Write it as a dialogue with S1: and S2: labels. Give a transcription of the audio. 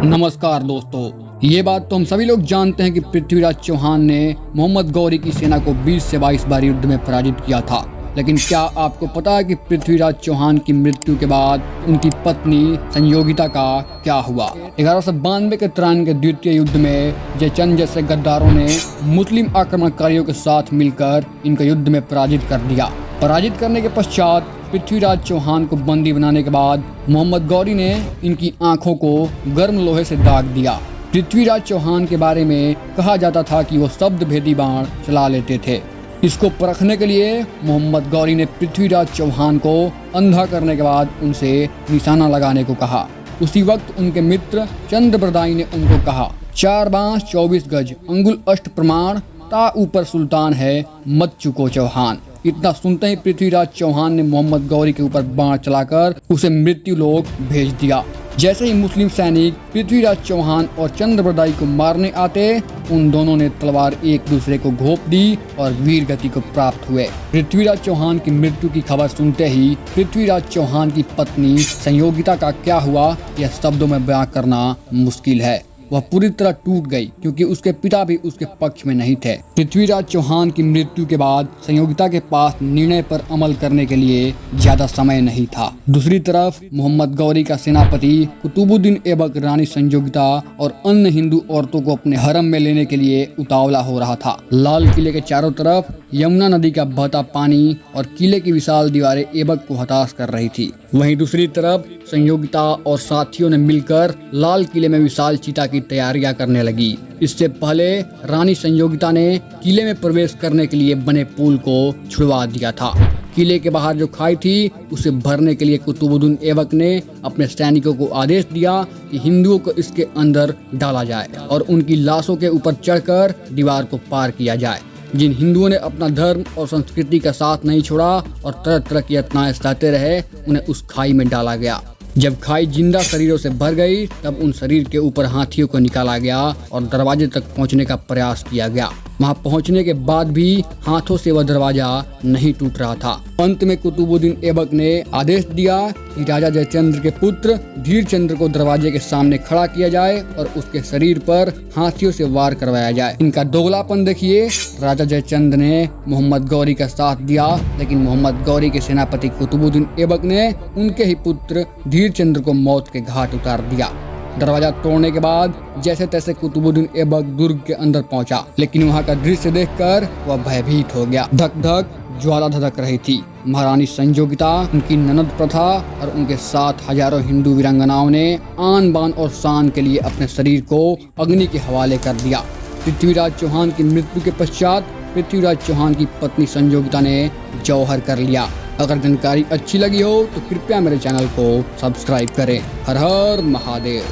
S1: नमस्कार दोस्तों, ये बात तो हम सभी लोग जानते हैं कि पृथ्वीराज चौहान ने मोहम्मद गौरी की सेना को 20 से 22 बार युद्ध में पराजित किया था। लेकिन क्या आपको पता है कि पृथ्वीराज चौहान की मृत्यु के बाद उनकी पत्नी संयोगिता का क्या हुआ? 1192 के त्रान के द्वितीय युद्ध में जयचंद जैसे गद्दारों ने मुस्लिम आक्रमणकारियों के साथ मिलकर इनको युद्ध में पराजित कर दिया। पराजित करने के पश्चात पृथ्वीराज चौहान को बंदी बनाने के बाद मोहम्मद गौरी ने इनकी आंखों को गर्म लोहे से दाग दिया। पृथ्वीराज चौहान के बारे में कहा जाता था कि वो शब्द भेदी बाण चला लेते थे। इसको परखने के लिए मोहम्मद गौरी ने पृथ्वीराज चौहान को अंधा करने के बाद उनसे निशाना लगाने को कहा। उसी वक्त उनके मित्र चंद्रबरदाई ने उनको कहा, 4 बांस 24 गज अंगुल अष्ट प्रमाण ता ऊपर सुल्तान है मत चुको चौहान। इतना सुनते ही पृथ्वीराज चौहान ने मोहम्मद गौरी के ऊपर बाण चलाकर उसे मृत्यु लोक भेज दिया। जैसे ही मुस्लिम सैनिक पृथ्वीराज चौहान और चंद्रबरदाई को मारने आते, उन दोनों ने तलवार एक दूसरे को घोंप दी और वीर गति को प्राप्त हुए। पृथ्वीराज चौहान की मृत्यु की खबर सुनते ही पृथ्वीराज चौहान की पत्नी संयोगिता का क्या हुआ, यह शब्दों में बयां करना मुश्किल है। वह पूरी तरह टूट गई क्योंकि उसके पिता भी उसके पक्ष में नहीं थे। पृथ्वीराज चौहान की मृत्यु के बाद संयोगिता के पास निर्णय पर अमल करने के लिए ज्यादा समय नहीं था। दूसरी तरफ मोहम्मद गौरी का सेनापति कुतुबुद्दीन ऐबक रानी संयोगिता और अन्य हिंदू औरतों को अपने हरम में लेने के लिए उतावला हो रहा था। लाल किले के चारों तरफ यमुना नदी का बहता पानी और किले की विशाल दीवारें ऐबक को हताश कर रही थी। वहीं दूसरी तरफ संयोगिता और साथियों ने मिलकर लाल किले में विशाल चिता की तैयारियां करने लगी। इससे पहले रानी संयोगिता ने किले में प्रवेश करने के लिए बने पुल को छुड़वा दिया था। किले के बाहर जो खाई थी उसे भरने के लिए कुतुबुद्दीन ऐबक ने अपने सैनिकों को आदेश दिया कि हिंदुओं को इसके अंदर डाला जाए और उनकी लाशों के ऊपर चढ़कर दीवार को पार किया जाए। जिन हिंदुओं ने अपना धर्म और संस्कृति का साथ नहीं छोड़ा और तरह तरह की यातनाएं सहते रहे, उन्हें उस खाई में डाला गया। जब खाई जिंदा शरीरों से भर गई, तब उन शरीर के ऊपर हाथियों को निकाला गया और दरवाजे तक पहुंचने का प्रयास किया गया। वहां पहुंचने के बाद भी हाथों से वह दरवाजा नहीं टूट रहा था। अंत में कुतुबुद्दीन ऐबक ने आदेश दिया कि राजा जयचंद्र के पुत्र धीरचंद्र को दरवाजे के सामने खड़ा किया जाए और उसके शरीर पर हाथियों से वार करवाया जाए। इनका दोगलापन देखिए। राजा जयचंद्र ने मोहम्मद गौरी का साथ दिया, लेकिन मोहम्मद गौरी के सेनापति कुतुबुद्दीन ऐबक ने उनके ही पुत्र धीरचंद्र को मौत के घाट उतार दिया। दरवाजा तोड़ने के बाद जैसे तैसे कुतुबुद्दीन ऐबक दुर्ग के अंदर पहुंचा, लेकिन वहां का दृश्य देखकर वह भयभीत हो गया। धक धक ज्वाला धधक रही थी। महारानी संयोगिता, उनकी ननद प्रथा और उनके साथ हजारों हिंदू वीरांगनाओं ने आन बान और शान के लिए अपने शरीर को अग्नि के हवाले कर दिया। पृथ्वीराज चौहान की मृत्यु के पश्चात पृथ्वीराज चौहान की पत्नी संयोगिता ने जौहर कर लिया। अगर जानकारी अच्छी लगी हो तो कृपया मेरे चैनल को सब्सक्राइब करें। हर हर महादेव।